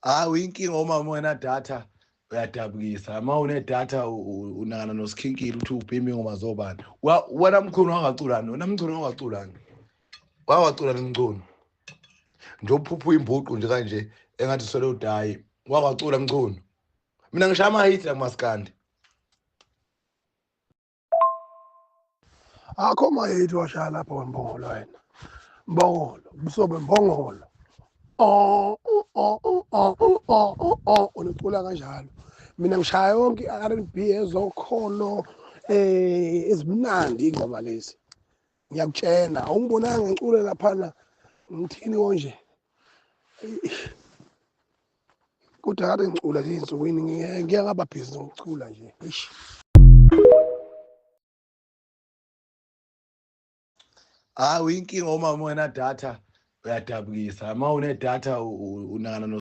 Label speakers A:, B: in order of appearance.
A: Inkinga uma wena data uyadabukisa. Uma une data unakana nosikhinkili uthi ubhime ingoma zobani. Wena mkhulu wangaculani, wena mkhulu wangaculani. Wawaculani mculo. Nje uphuphu imbuqu nje kanje engathi sole udayi. Wawacula mculo. Mina ngishaya ama hit la kumaskandi.
B: Akho mayethu washaya lapho weMbongolo wena. Mbongolo, busobe Mbongolo. Unocula kanjalo. Mina ngishaya yonke i-R&B ezokholo ezimnandi ingoma lezi. Ngiyakutshena, awungibonanga ngicule laphana ngithini konje. Kodwa kade ngicula nje insukwini ngiyeke ngaba busy ngokucula nje. Eish.
A: Inkinga uma wena data uyadabukisa. Uma une data unakana